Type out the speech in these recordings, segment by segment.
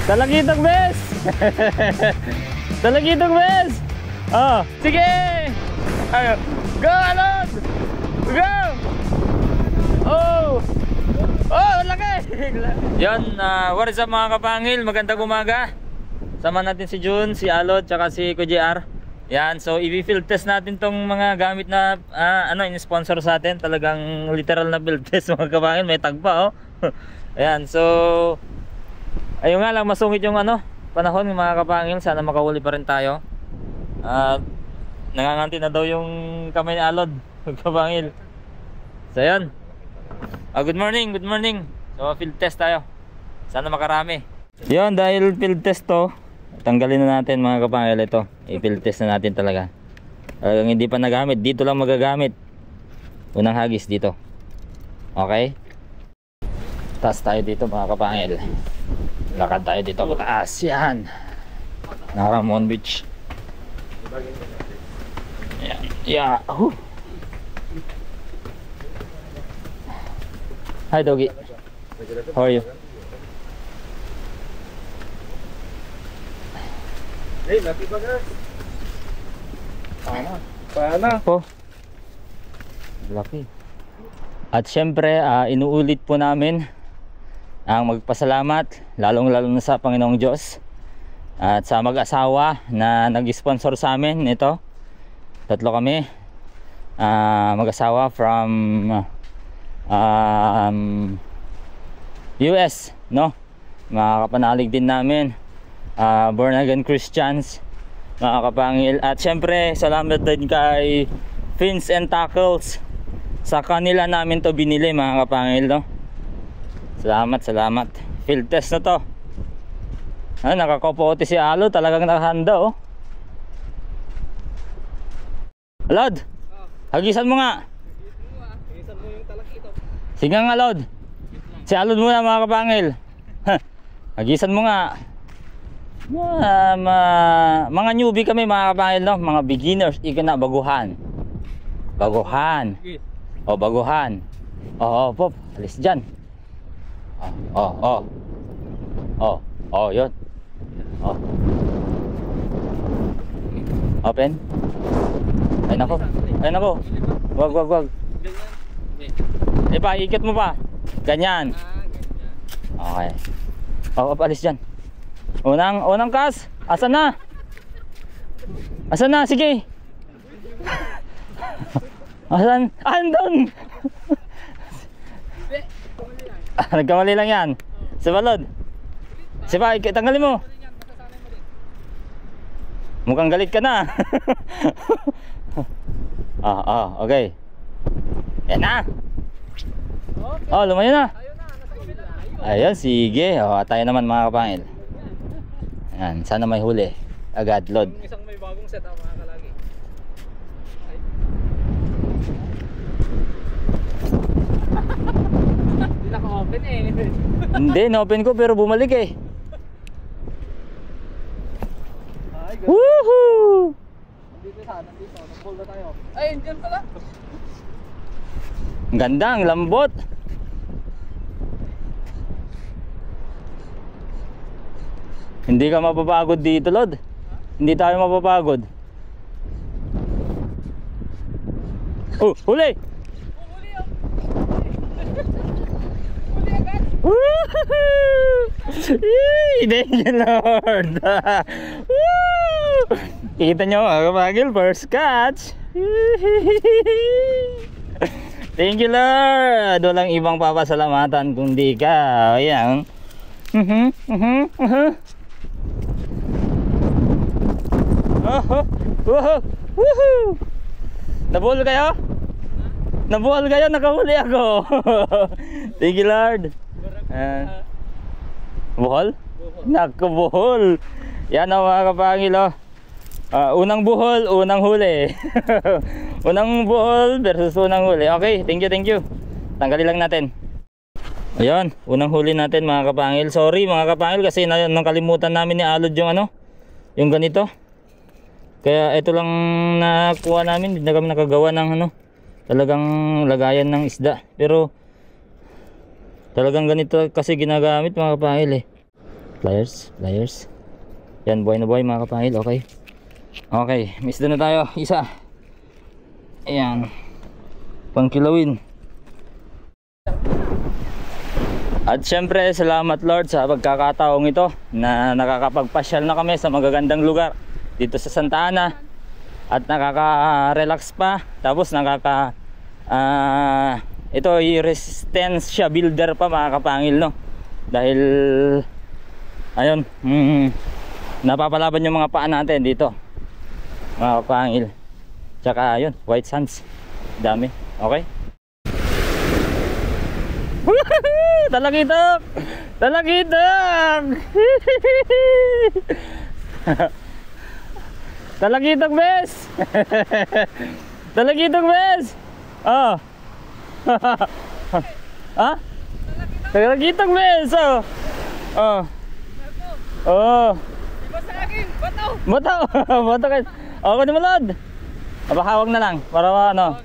Talagitog, bes! Talagitog, bes! Oh, sige! Ayo. Go, Alod! Go! Oh! Oh, laki! Yan, what is up mga kapangil? Magandang umaga. Sama natin si Jun, si Alod, tsaka si Kuya JR. Yan, so i-field test natin tong mga gamit na in-sponsor sa atin. Talagang literal na field test mga kapangil. May tag pa, oh. Ayan, so ayun nga lang, masungit yung panahon mga kapangil. Sana makahuli pa rin tayo. Nanganganti na daw yung kamay ni Alod mga kapangil. So ayan, good morning, good morning. So field test tayo. Sana makarami. Yun, dahil field test to, tanggalin na natin mga kapangil ito. I-field test na natin talaga. Talagang hindi pa nagamit, dito lang magagamit. Unang hagis dito. Okay, taas tayo dito mga kapangil. Lakad tayo dito pataas. Yan, Naramon Beach. Yan, yahoo. Hi doggy, how are you? Hey, laki ba guys? Paano? Po, laki. At syempre, inuulit po namin ang magpasalamat, lalong-lalo na sa Panginoong Diyos at sa mag-asawa na nag-sponsor sa amin nito. Tatlo kami, mag-asawa from US, no? Mga kapanalig din namin, born again Christians, mga kapangil. At syempre, salamat din kay Fins and Tackles. Sa kanila namin to binili mga kapangil, no? Salamat, salamat. Field test na to. Nakakopote si Alo, talagang nakahanda, oh. Alod, hagisan mo nga. Hagisan mo yung talakito. Sige nga, Alod. Si Alod muna mga kapangil. Hagisan mo nga. Mga newbie kami mga kapangil, no? Mga beginners, ika na, baguhan. Baguhan. O, baguhan. Oo, pop, alis dyan. Yun. Open. Ay nako. Ay nako. Wag. Ikot mo pa. Ganyan. Okay. Alis dyan. Unang kas. Asan na? Asan na? Sige. Asan? Andun. Nagkamali lang yan. Si Balod. Sipa, tanggalin mo. Mukhang galit ka na. Okay. Yan na. Lumayo na. Ayun, sige. Tayo naman mga kapangil. Yan, sana may huli. Agad, load. Isang may bagong set mga kalagi. Hindi naka-open eh. Hindi, na-open ko pero bumalik eh. Woohoo! Nandito. Nag-pull na tayo. Ay, dyan pala. Ang ganda, ang lambot. Hindi ka mapapagod dito, Lod. Hindi tayo mapapagod. Oh, huli! Huli agad. Woohoo! Thank you, Lord. Kita nyo mga kapagil, first catch. Thank you, Lord. Walang ibang papasalamatan kundi ka. Ayan. Woohoo! Nabuhol kayo? Nabuhol kayo, nakahuli ako. Thank you, Lord. Buhol? Nakabuhol. Yan ang mga kapangil, oh. Unang buhol, unang huli. Unang buhol versus unang huli. Okay, thank you. Tanggalin lang natin. Ayun, unang huli natin mga kapangil. Sorry mga kapangil kasi nakalimutan namin ni Alod yung ganito. Kaya ito lang nakuha namin, hindi na kami nakagawa ng talagang lagayan ng isda. Pero talagang ganito kasi ginagamit mga kapangil eh. Pliers. Yan, buhay na buhay mga kapangil. Okay. Okay, miss na tayo. Isa. Ayan. Pangkilawin. At syempre, salamat Lord sa pagkakataong ito na nakakapagpasyal na kami sa magagandang lugar dito sa Santa Ana. At nakaka-relax pa. Tapos ito resistensya builder pa mga kapangil, no? Dahil ayun, napapalaban yung mga paa natin dito mga kapangil. Tsaka ayun, white sands. Dami. Okay. Talagitok! Talagitok, bes! Talagitok, bes! Oh. Ha? Talagitok, bes! Oh. Oh. Oh. Iba sa akin, bato! Bato kayo. Ako naman, Lord. Abahawag na lang para ano.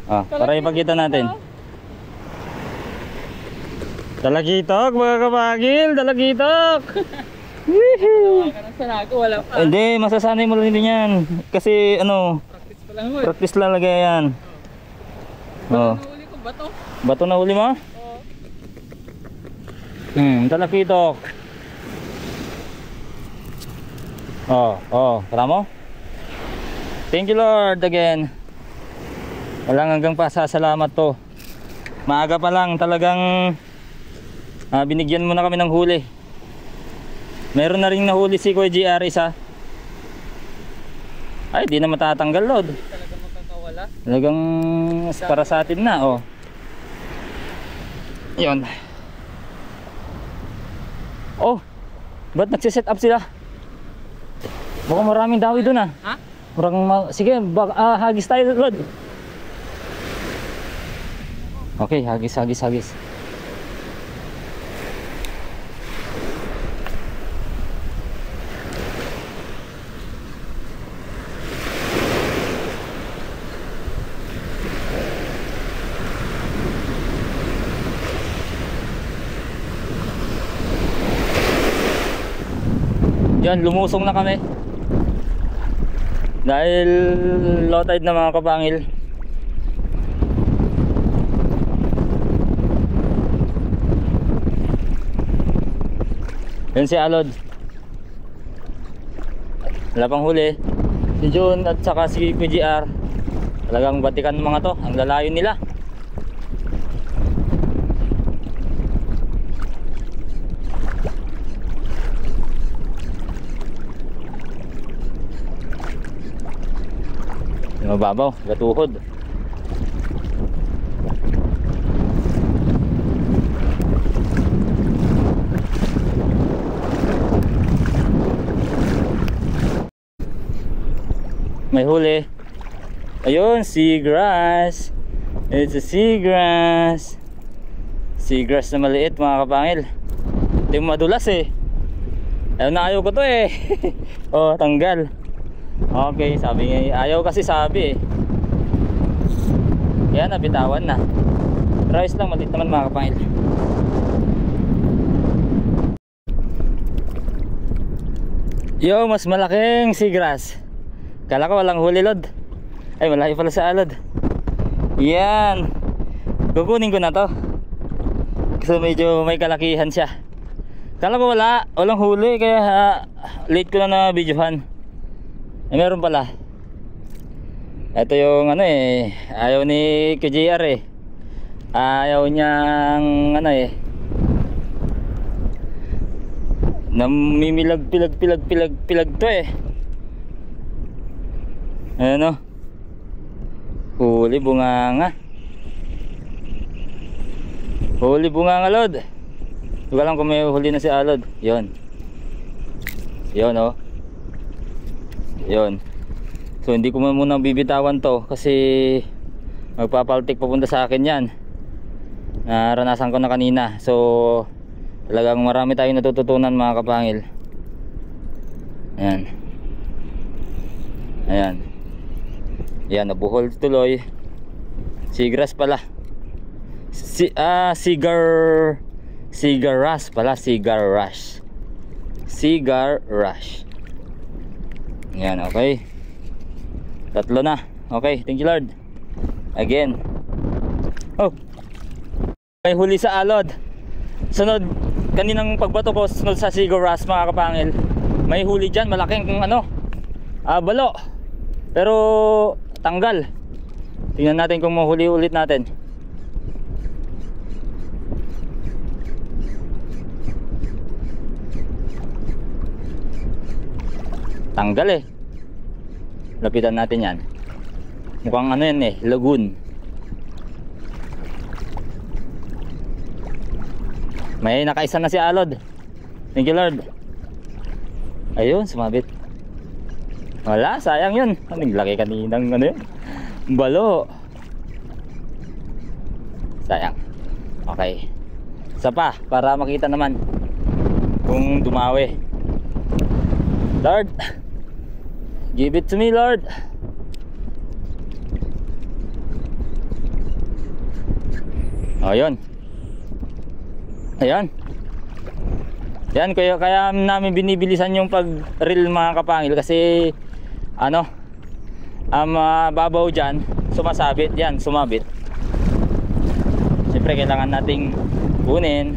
Oh, para ipakita natin. Talagitok mga kapagil, talagitok. Wala pa. Hindi, masasanay mo rin din yan. Kasi ano, Practice pa lang mo. practice lang lagay yan. Oh. Nahuli ko, bato. Bato na huli mo? Oo. Talagitok. Tara mo? Thank you Lord again. Walang hanggang pasasalamat to. Maaga pa lang talagang binigyan mo na kami ng huli. Meron na rin nahuli si Kuya GR isa. Ay, di na matatanggal Lord. Talaga makakawala. Talagang para sa atin na, oh. Yun. Oh, ba't nagsiset up sila? Baka maraming dawi doon ah. Ha? Sige, hagis tayo Lord. Okay, hagis. Yan, lumusong na kami. Dahil low tide na mga kapangil. Yan si Alod. Wala pang huli. Si June at saka si PGR. Talagang batikan ng mga to. Ang lalayo nila. Mababaw, gatuhod. May huli. Ayun, seagrass. It's a seagrass. Seagrass na maliit mga kapangil. Hindi mo madulas eh. Ayaw ko to eh. Oh, tanggal. Okay, sabi nga, ayaw kasi sabi eh. Yan, nabitawan na. Rice lang, maliit naman mga kapangil. Yo, mas malaking seagrass. Kala ko walang huli Lord. Ay, malaki pala sa Alod. Yan. Kukunin ko na to. Kasi medyo may kalakihan siya. Kala ko walang huli. Kaya late ko na videohan. Meron pala. Ito yung ano eh, ayaw ni KJR eh. Ayaw niyang ano eh, namimilag pilag to eh. Ayan o. Huli bunganga. Huli bunganga Lord. Hindi ko alam kung may huli na si Alod. Yun. Yun o. Yun. So hindi ko muna bibitawan to kasi magpapaltik papunta sa akin yan. Naranasan ko na kanina. So talagang marami tayong natututunan mga kapangil. Ayan. Ayan. Yan, nabuhol tuloy. Seagrass pala. Seagrass pala, seagrass. Cigar Rush. Yan, okay. Tatlo na. Okay, thank you Lord. Again. Oh, may huli sa alod. Sunod, kaninang pagbato ko, sunod sa Cigar Rush mga kapangil. May huli dyan, malaking ano, balo. Pero tanggal. Tingnan natin kung mahuli ulit natin. Tanggal eh. Lapitan natin yan. Mukhang ano yan eh, lagoon. May nakaisa na si alod. Thank you Lord. Ayun, sumabit. Wala, sayang yun. Anong laki kaninang ano yun, balo. Sayang. Okay, isa pa para makita naman kung dumawi. Lord, give it to me Lord. Oh, yun. Ayan. Yan, kaya namin binibilisan yung pag-reel mga kapangil kasi ano, babaw dyan, sumasabit. Yan, sumabit. Siyempre kailangan nating kunin.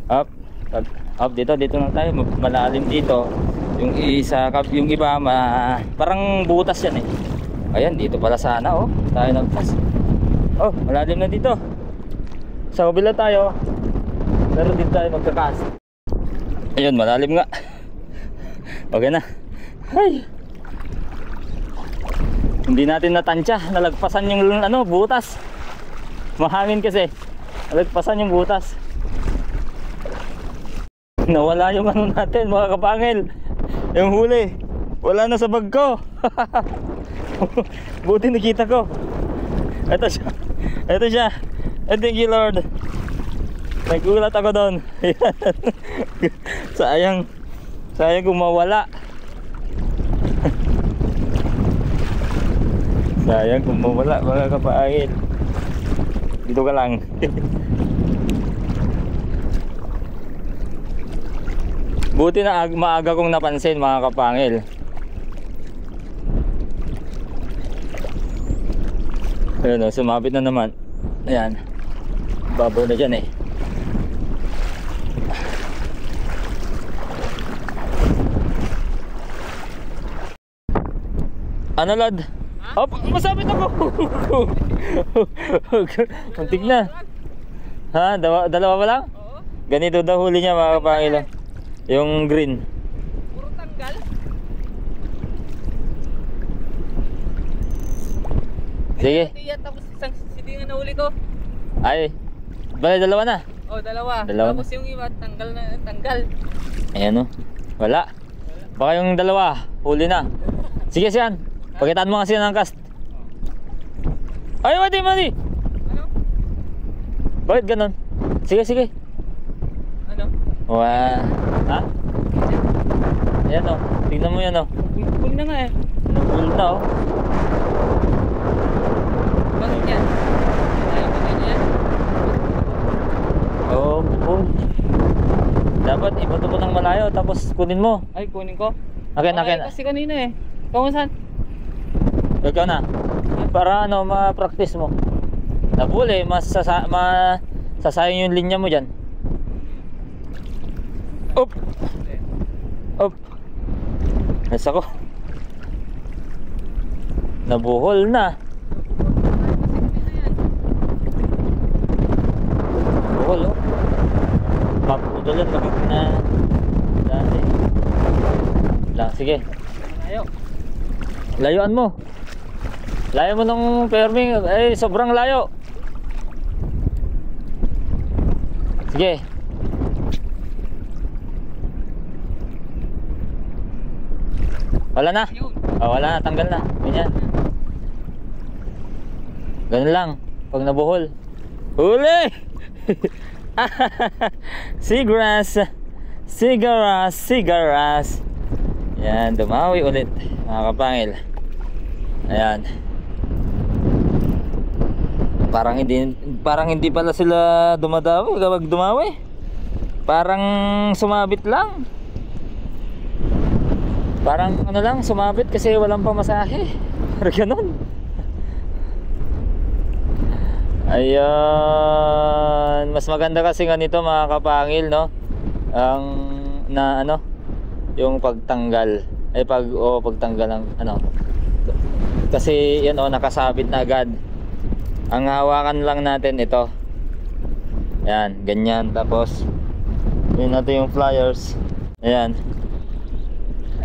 Up, dito na tayo, malalim dito. Yung isa, yung iba parang butas yan eh. Ayan, dito pala sana oh, tayo nagpas. Oh, malalim na dito. Sa kabila tayo, pero dito tayo magkakas. Ayun, malalim nga. Okay na. Ay, hindi natin natansya, nalagpasan yung ano, butas. Mahangin kasi, nalagpasan yung butas. Nawala yung ano natin mga kapangil, yung huli. Wala na sa bag ko. Buti nakita ko. Ito siya. Ito siya. Thank you Lord. Nagulat ako doon. Sayang kung mawala. Sayang kung mawala mga kapangil. Dito ka lang. Buti na maaga kong napansin mga kapangil. Ayun o, sumabit na naman. Ayan, babaw na dyan eh. Ano Lord? Oh, masabit ako. Muntik na. Ha? Dalawa ba lang? Oo. Ganito daw huli niya mga kapangil. Yung green. Puro tanggal. Sige. Tapos isang sitingan na huli ko. Ay, bale dalawa na. Oh, dalawa. Dalawa Tapos na. yung iba tanggal na tanggal. Ayan o. Wala. Baka yung dalawa huli na. Sige siyan, pakitaan mo kasi ng cast. Ay, mati. Ano? Bakit ganun? Sige. Ano? Wow. Ha? Ayan o, tingnan mo yan o. Huwag na nga eh. Nabull na o. Bakit yan? Ayaw ko ganyan. Oo, bull. Dapat ibato mo ng malayo tapos kunin mo. Ay, kunin ko. Akin. Kasi kanina eh. Ikaw saan? Ikaw na. Para ano, ma-practice mo. Nabull eh, masasayang yung linya mo dyan. Up! Nasa ko. Nabuhol na. Nabuhol oh. Mapudol yan pag na dati. Lang, sige. Ayaw. Layuan mo. Layo mo ng perming. Eh, sobrang layo. Sige. Wala na. Wala na, tanggal na. Ganyan. Ganun lang. Pag nabuhol. Huli! Cigaras. Yan, dumawi ulit mga kapangil. Ayan. Parang hindi pala sila dumadawi kapag dumawi. Parang sumabit lang. Parang ano lang, sumabit kasi walang pamasahe. Parang ganun. Ayan. Mas maganda kasi ganito mga kapangil, no? Ang na ano, yung pagtanggal. Pagtanggal ng ano. Kasi yan nakasabit na agad. Ang hawakan lang natin ito. Ayan, ganyan. Tapos yun natin yung flyers. Ayan.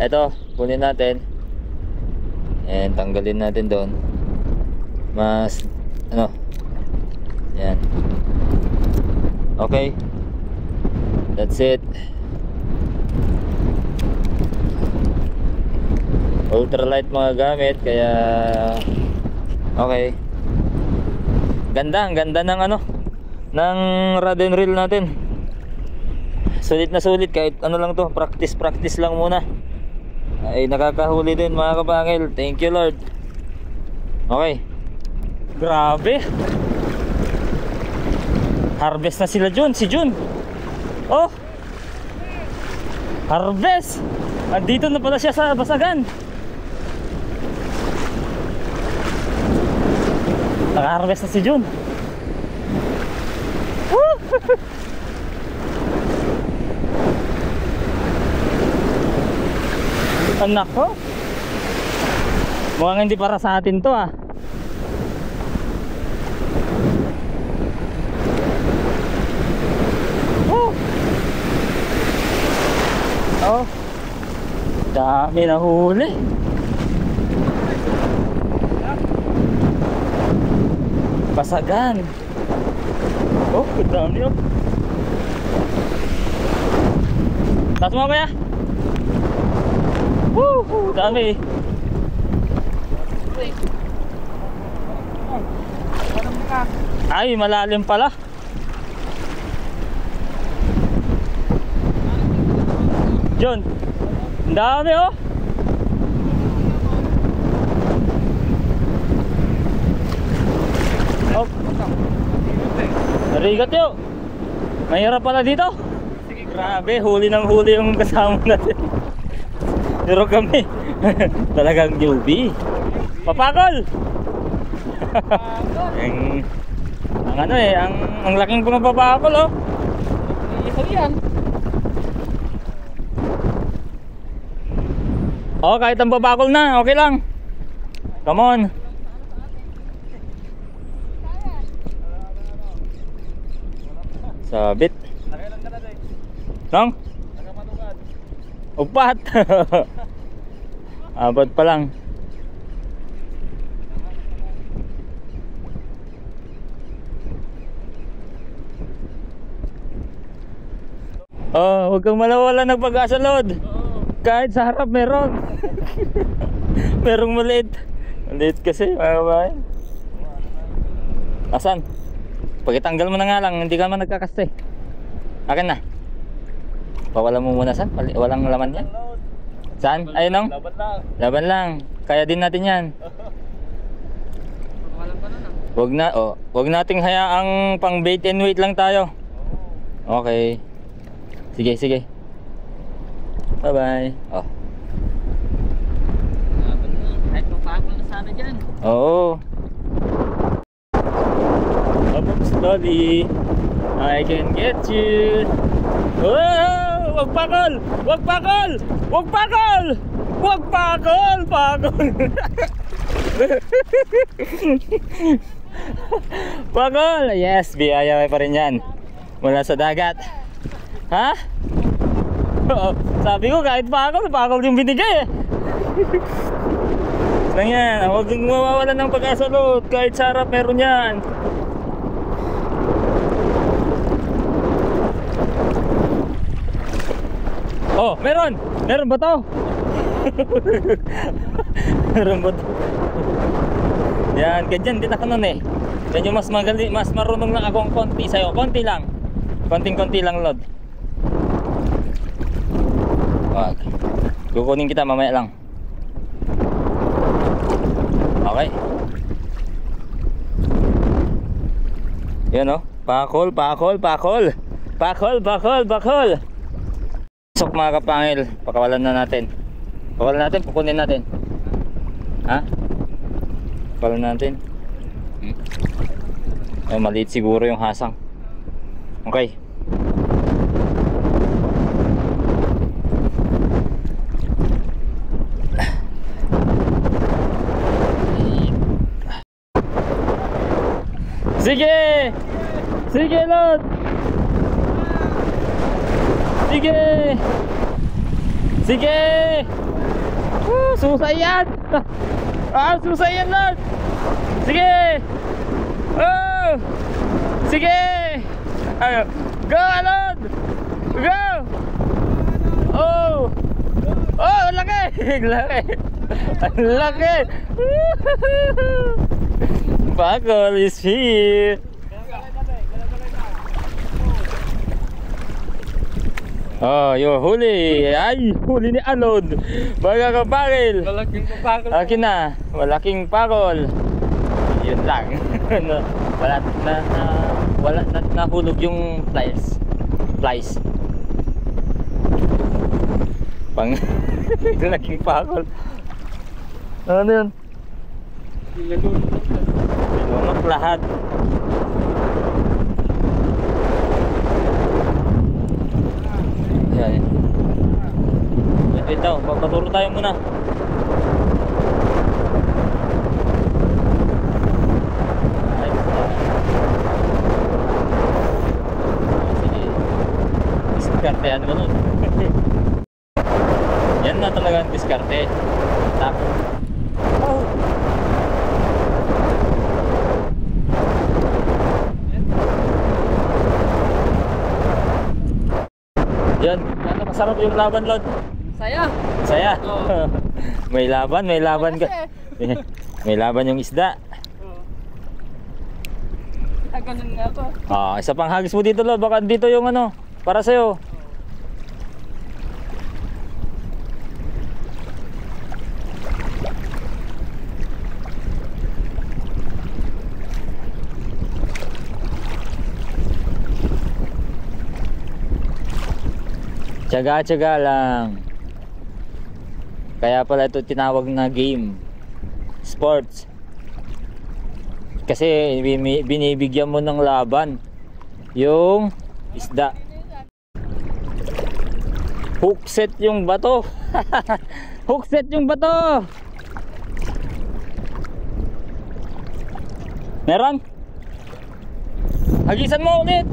Ito, kunin natin. And tanggalin natin doon. Mas ano. Ayan. Okay. That's it. Ultralight mga gamit, kaya okay. Ganda, ang ganda ng ano, ng rod and reel natin. Sulit na sulit, kahit ano lang to, practice lang muna. Ay nakakahuli din mga kapangil. Thank you Lord. Okay. Grabe. Harvest na sila Jun, si Jun. Oh. Harvest. Andito na pala siya sa basagan. Naka-harvest na si Jun. Woo! Anak ko. Mukhang hindi para sa atin to ah. Oh. Dami na huli. Basagan. Oh, dami oh. Taas mo kaya? Woo, dami. Ay, malalim pala. John, ang dami oh. Oh. Narigat yun. Mahirap pala dito. Grabe, huli ng huli yung kasama natin. Pero kami talagang newbie. Papakol. ang ano ang laking pumapapakol oh. Isa yan. Oh, kahit ang babakol na, okay lang. Come on. Sabit. Nang? Upat. Abot pa lang. Oh, huwag kang malawala ng pag-asa, Lord. Kahit sa harap meron. Merong maliit. Maliit kasi, mga babae. Asan? Pagkitanggal mo na nga lang, hindi ka naman nagkakaste. Akin na. Pawala mo muna saan? Walang laman yan? Saan? Ayun nang? Laban lang. Laban lang. Kaya din natin yan. Wag nating hayaang pang bait and wait lang tayo. Okay. Sige, sige. Bye bye. Oh. Kahit mapagod na sana dyan. Oo. Up slowly. I can get you. Oh, wag pakol! Wag pakol! Wag pakol! Wag pakol! Pakol! Pakol! Yes, biyaya pa rin yan. Mula sa dagat. Ha? Sabi ko kahit pakol yung binigay eh. Lang yan, huwag kang mawawalan ng pag-asa, Lord. Kahit sa harap meron yan. Oh, meron! Meron ba to? Meron ba to? Yan, ganyan din ako nun eh. Yan yung mas magaling, mas marunong lang akong konti sa'yo. Konti lang. Konting-konti lang, Lord. Wag. Kukunin kita mamaya lang. Okay. Yan oh. Pakol, pakol, pakol. Pakol, pakol, pakol. Sok mga kapangil. Pakawalan na natin. Pakal natin, pukunin natin. Ha? Pakal natin. Oh, maliit siguro yung hasang. Okay. Sige! Sige, Lord! Sige! Sige! Susay yan! Susay yan, Lord! Sige! Oh! Sige! Ay, go, Lord! Go! Oh! Oh, ang laki! Ang laki! Ang laki! Pakol is here! Oh, yung huli! Ay, huli ni Alod! Mga kapakil! Malaking papakol. Akin na, malaking pakol. Yun lang. Wala na nahulog yung flies. Pang malaking pakol. Ano yun? Lunok lahat. Ayan. Wait daw, papaturo tayo muna. Sige. Diskartehan mo nun. Yan na talaga ang diskarte. Tapos yan, masarap yung laban, Lord. Saya. Saya. Oo. May laban ka. May laban yung isda. Ganun nga to. Isa pang hagis mo dito, Lord. Baka dito yung ano, para sa'yo. Tiyaga-tiyaga lang. Kaya pala ito tinawag na game. Sports. Kasi binibigyan mo ng laban yung isda. Hook set yung bato. Hook set yung bato. Meron? Hagisan mo ulit.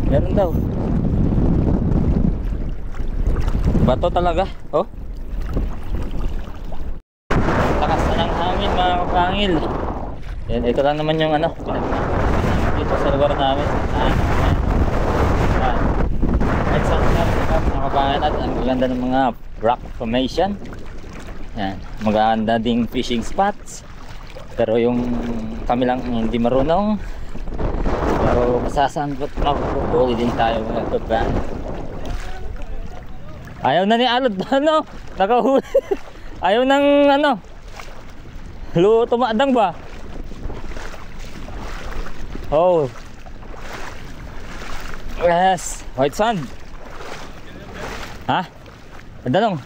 Meron daw. Bato talaga, oh. Takas na ng hangin, mga kapangil. Yan, ito lang naman yung ano, dito sa lugar namin. At sa mga kapangil, at ang ganda ng mga rock formation. Yan, maganda ding fishing spots. Pero yung kami lang hindi marunong. Pero masasaan ba't makukulit din tayo mga kapangil. Ayaw na ni Alod, ano? Nakahuli. Ayaw ng ano? Tumadang ba? Oh. Yes, white sand. Ha? Danong.